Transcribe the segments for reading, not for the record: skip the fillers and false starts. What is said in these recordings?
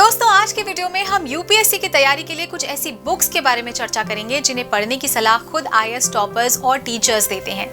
दोस्तों, आज के वीडियो में हम यूपीएससी की तैयारी के लिए कुछ ऐसी बुक्स के बारे में चर्चा करेंगे जिन्हें पढ़ने की सलाह खुद आईएएस टॉपर्स और टीचर्स देते हैं।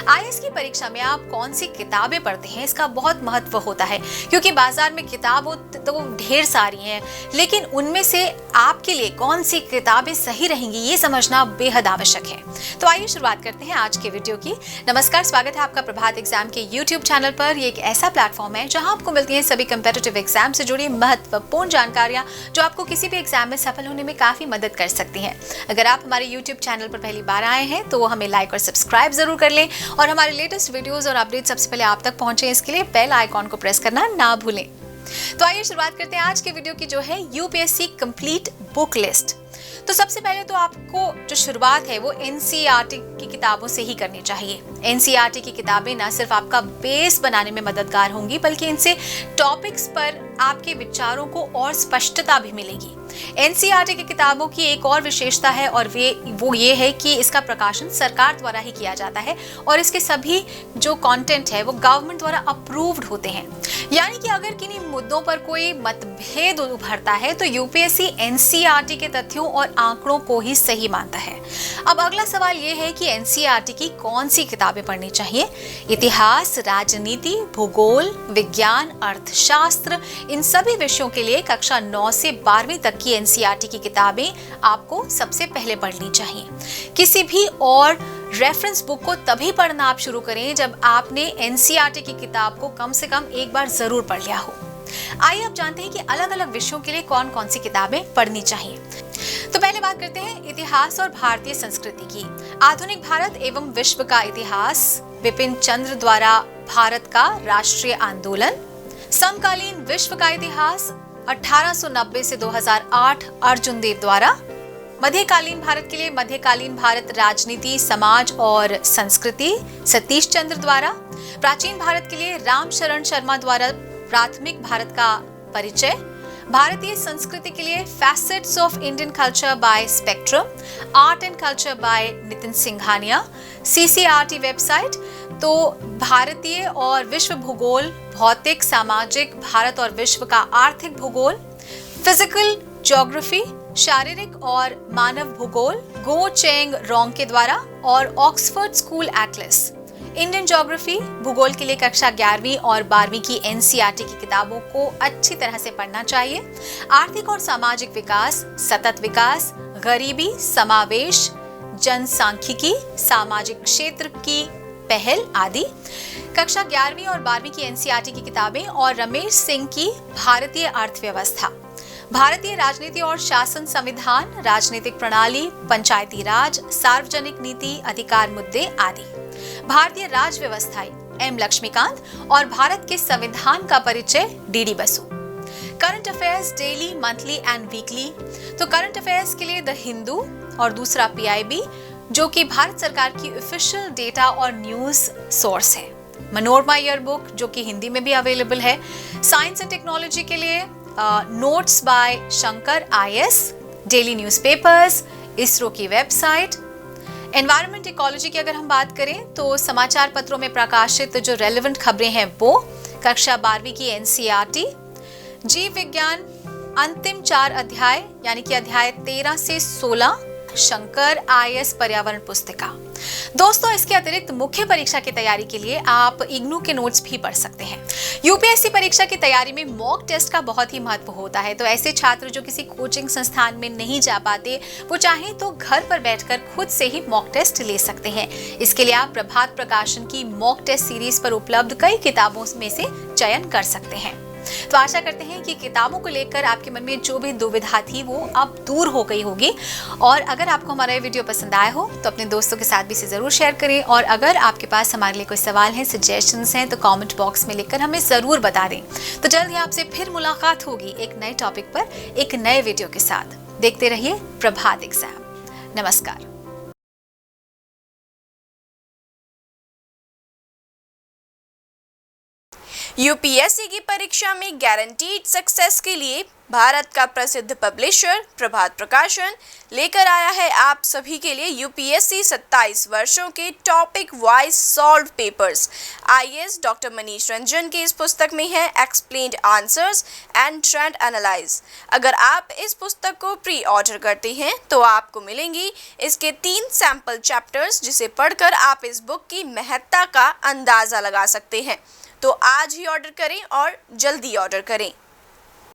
आईएएस की परीक्षा में आप कौन सी किताबें पढ़ते हैं इसका बहुत महत्व होता है, क्योंकि बाजार में किताबें तो ढेर सारी हैं, लेकिन उनमें से आपके लिए कौन सी किताबें सही रहेंगी ये समझना बेहद आवश्यक है। तो आइए शुरुआत करते हैं आज के वीडियो की। नमस्कार, स्वागत है आपका प्रभात एग्जाम के यूट्यूब चैनल पर। ये एक ऐसा प्लेटफॉर्म है जहां आपको मिलती हैं सभी कम्पिटिटिव एग्जाम से जुड़ी महत्वपूर्ण जानकारियां जो आपको किसी भी एग्जाम में सफल होने में काफी मदद कर सकती हैं। अगर आप हमारे यूट्यूब चैनल पर पहली बार आए हैं तो हमें लाइक और सब्सक्राइब जरूर कर लें और हमारे लेटेस्ट वीडियोस और अपडेट सबसे पहले आप तक पहुंचे इसके लिए बेल आइकॉन को प्रेस करना ना भूलें। तो आइए शुरुआत करते हैं आज के वीडियो की, जो है यूपीएससी कंप्लीट बुक लिस्ट। तो सबसे पहले तो आपको जो शुरुआत है वो एनसीईआरटी की किताबों से ही करनी चाहिए। एनसीईआरटी की किताबें ना सिर्फ आपका बेस बनाने में मददगार होंगी, बल्कि इनसे टॉपिक्स पर आपके विचारों को और स्पष्टता भी मिलेगी। एनसीईआरटी की किताबों की एक और विशेषता है और वो ये है कि इसका प्रकाशन सरकार द्वारा ही किया जाता है और इसके सभी जो कंटेंट है वो गवर्नमेंट द्वारा अप्रूव्ड होते हैं। यानी कि अगर किन्हीं मुद्दों पर कोई मतभेद उभरता है तो यूपीएससी एनसीईआरटी के तथ्यों और आंकड़ों को ही सही मानता है। अब अगला सवाल ये है कि एनसीईआरटी की कौन सी किताबें पढ़नी चाहिए। इतिहास, राजनीति, भूगोल, विज्ञान, अर्थशास्त्र, इन सभी विषयों के लिए कक्षा 9 से 12वीं तक की एनसीईआरटी की किताबें आपको सबसे पहले पढ़नी चाहिए। किसी भी और रेफरेंस बुक को तभी पढ़ना आप शुरू करें जब आपने एनसीईआरटी की किताब को कम से कम एक बार जरूर पढ़ लिया हो। आइए अब जानते हैं कि अलग अलग विषयों के लिए कौन कौन सी किताबें पढ़नी चाहिए। तो पहले बात करते हैं इतिहास और भारतीय संस्कृति की। आधुनिक भारत एवं विश्व का इतिहास, बिपिन चंद्र द्वारा भारत का राष्ट्रीय आंदोलन। समकालीन विश्व का इतिहास, 1890 से 2008 अर्जुन देव द्वारा। मध्यकालीन भारत के लिए मध्यकालीन भारत, राजनीति, समाज और संस्कृति, सतीश चंद्र द्वारा। प्राचीन भारत के लिए राम शरण शर्मा द्वारा प्राथमिक भारत का परिचय। भारतीय संस्कृति के लिए facets of Indian culture by spectrum, art and culture by Nitin Singhania. CCRT website तो भारतीय और विश्व भूगोल, भौतिक सामाजिक भारत और विश्व का आर्थिक भूगोल। फिजिकल ज्योग्राफी, शारीरिक और मानव भूगोल, गो चेंग रोंग के द्वारा। और Oxford school Atlas. Indian geography, भूगोल के लिए कक्षा 11वीं और 12वीं की एनसीईआरटी की किताबों को अच्छी तरह से पढ़ना चाहिए। आर्थिक और सामाजिक विकास, सतत विकास, गरीबी, समावेश, जनसांख्यिकी, सामाजिक क्षेत्र की पहल आदि। कक्षा 11वीं और 12वीं की एनसीईआरटी की किताबें और रमेश सिंह की भारतीय अर्थव्यवस्था, भारतीय राजनीति और शासन संविधान, राजनीतिक प्रणाली, पंचायती राज, सार्वजनिक नीति, अधिकार मुद्दे आदि। भारतीय राज व्यवस्थाएं, एम लक्ष्मीकांत और भारत के संविधान का परिचय, DD Basu. Current affairs, daily, monthly and weekly. तो करंट अफेयर्स के लिए द हिंदू और दूसरा पीआईबी, जो कि भारत सरकार की ऑफिशियल डेटा और न्यूज सोर्स है। मनोरमा ईयर बुक, जो कि हिंदी में भी अवेलेबल है। साइंस एंड टेक्नोलॉजी के लिए notes by Shankar IAS, daily newspapers, ISRO की वेबसाइट। एनवायरमेंट इकोलॉजी की अगर हम बात करें तो समाचार पत्रों में प्रकाशित जो रेलेवेंट खबरें हैं वो, कक्षा 12वीं की एनसीईआरटी। जीव विज्ञान, अंतिम 4 अध्याय यानी कि अध्याय 13 से 16, शंकर आईएएस पर्यावरण पुस्तिका। दोस्तों, इसके अतिरिक्त मुख्य परीक्षा की तैयारी के लिए आप इग्नू के नोट्स भी पढ़ सकते हैं। यूपीएससी परीक्षा की तैयारी में मॉक टेस्ट का बहुत ही महत्व होता है। तो ऐसे छात्र जो किसी कोचिंग संस्थान में नहीं जा पाते, वो चाहें तो घर पर बैठकर खुद से ही मॉक टेस्ट ले सकते हैं। इसके लिए आप प्रभात प्रकाशन की मॉक टेस्ट सीरीज पर उपलब्ध कई किताबों में से चयन कर सकते हैं। तो आशा करते हैं कि किताबों को लेकर आपके मन में जो भी दुविधा थी वो अब दूर हो गई होगी। और अगर आपको हमारा ये वीडियो पसंद आया हो तो अपने दोस्तों के साथ भी इसे जरूर शेयर करें। और अगर आपके पास हमारे लिए कोई सवाल है, सजेशंस हैं, तो कमेंट बॉक्स में लिखकर हमें जरूर बता दें। तो जल्द ही आपसे फिर मुलाकात होगी एक नए टॉपिक पर, एक नए वीडियो के साथ। देखते रहिए प्रभात एग्जाम। नमस्कार। यूपीएससी की परीक्षा में गारंटीड सक्सेस के लिए भारत का प्रसिद्ध पब्लिशर प्रभात प्रकाशन लेकर आया है आप सभी के लिए यूपीएससी 27 वर्षों के topic wise solve papers. IAS doctor Manish Ranjan की इस पुस्तक में है explained answers and trend analyse. अगर आप इस पुस्तक को प्री ऑर्डर करते हैं तो आपको मिलेंगी इसके 3 सैंपल चैप्टर्स, जिसे पढ़कर आप इस बुक की महत्ता का अंदाजा लगा सकते हैं। तो आज ही ऑर्डर करें और जल्दी ऑर्डर करें।